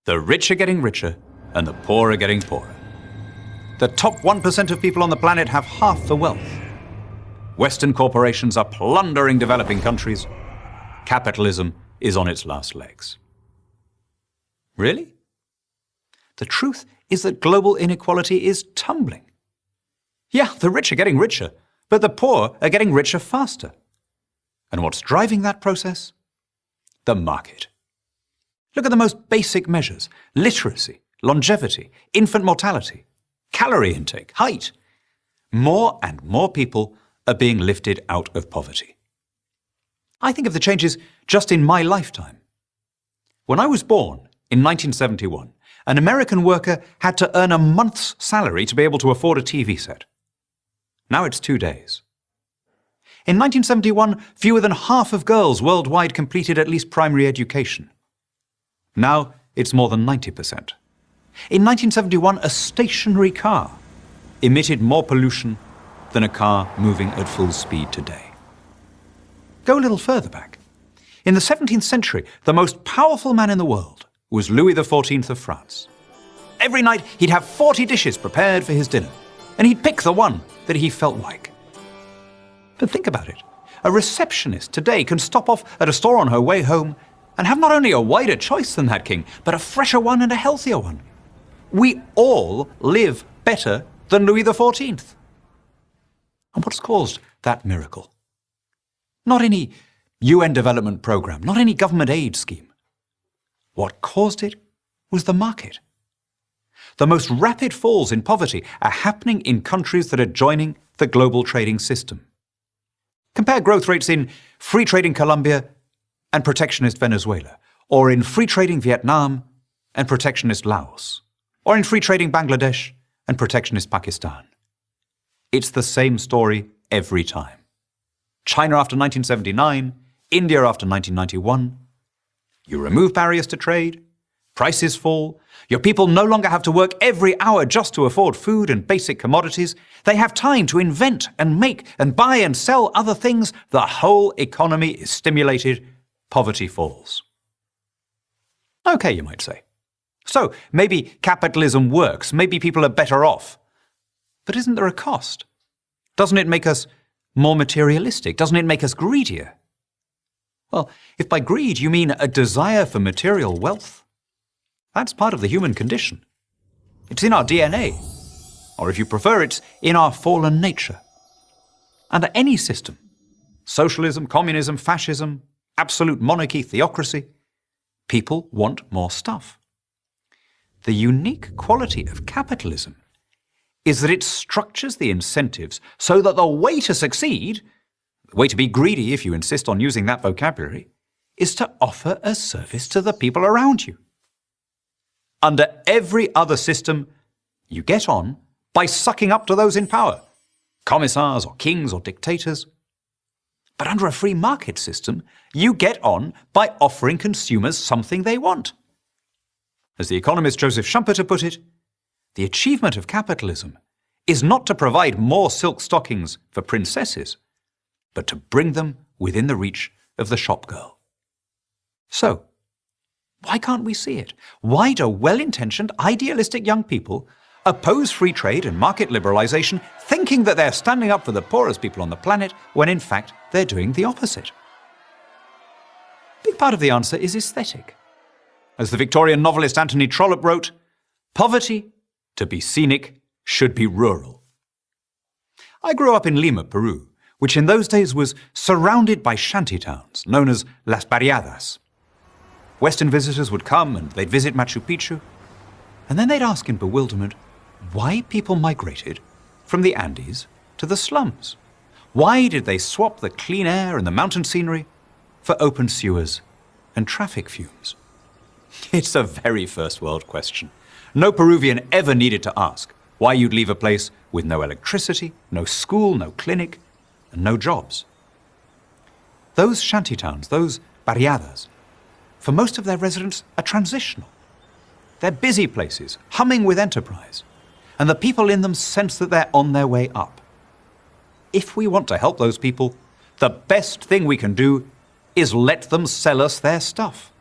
The rich are getting richer, and the poor are getting poorer. The top 1% of people on the planet have half the wealth. Western corporations are plundering developing countries. Capitalism is on its last legs. Really? The truth is that global inequality is tumbling. Yeah, the rich are getting richer, but the poor are getting richer faster. And what's driving that process? The market. Look at the most basic measures: literacy, longevity, infant mortality, calorie intake, height. More and more people are being lifted out of poverty. I think of the changes just in my lifetime. When I was born in 1971, an American worker had to earn a month's salary to be able to afford a TV set. Now it's 2 days. In 1971, fewer than half of girls worldwide completed at least primary education. Now it's more than 90%. In 1971, a stationary car emitted more pollution than a car moving at full speed today. Go a little further back. In the 17th century, the most powerful man in the world was Louis XIV of France. Every night he'd have 40 dishes prepared for his dinner, and he'd pick the one that he felt like. But think about it. A receptionist today can stop off at a store on her way home and have not only a wider choice than that king, but a fresher one and a healthier one. We all live better than Louis XIV. And what's caused that miracle? Not any UN development program, not any government aid scheme. What caused it was the market. The most rapid falls in poverty are happening in countries that are joining the global trading system. Compare growth rates in free trading Colombia and protectionist Venezuela, or in free trading Vietnam and protectionist Laos, or in free trading Bangladesh and protectionist Pakistan. It's the same story every time. China after 1979, India after 1991. You remove barriers to trade, prices fall, your people no longer have to work every hour just to afford food and basic commodities. They have time to invent and make and buy and sell other things. The whole economy is stimulated. Poverty falls. Okay, you might say. So maybe capitalism works, maybe people are better off. But isn't there a cost? Doesn't it make us more materialistic? Doesn't it make us greedier? Well, if by greed you mean a desire for material wealth, that's part of the human condition. It's in our DNA. Or if you prefer, it's in our fallen nature. Under any system, socialism, communism, fascism, absolute monarchy, theocracy, people want more stuff. The unique quality of capitalism is that it structures the incentives so that the way to succeed, the way to be greedy, if you insist on using that vocabulary, is to offer a service to the people around you. Under every other system, you get on by sucking up to those in power, commissars or kings or dictators. But under a free market system, you get on by offering consumers something they want. As the economist Joseph Schumpeter put it, the achievement of capitalism is not to provide more silk stockings for princesses, but to bring them within the reach of the shop girl. So, why can't we see it? Why do well-intentioned, idealistic young people oppose free trade and market liberalization, thinking that they're standing up for the poorest people on the planet, when in fact they're doing the opposite? A big part of the answer is aesthetic. As the Victorian novelist Anthony Trollope wrote, "Poverty, to be scenic, should be rural." I grew up in Lima, Peru, which in those days was surrounded by shanty towns known as Las Barriadas. Western visitors would come and they'd visit Machu Picchu, and then they'd ask in bewilderment why people migrated from the Andes to the slums. Why did they swap the clean air and the mountain scenery for open sewers and traffic fumes? It's a very first world question. No Peruvian ever needed to ask why you'd leave a place with no electricity, no school, no clinic, and no jobs. Those shantytowns, those barriadas, for most of their residents are transitional. They're busy places, humming with enterprise, and the people in them sense that they're on their way up. If we want to help those people, the best thing we can do is let them sell us their stuff.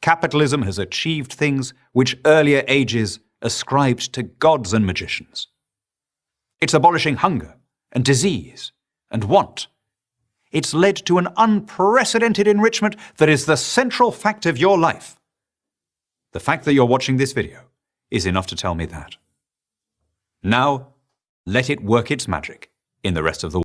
capitalism has achieved things which earlier ages ascribed to gods and magicians. It's abolishing hunger and disease and want. It's led to an unprecedented enrichment that is the central fact of your life. The fact that you're watching this video is enough to tell me that. Now, let it work its magic in the rest of the world.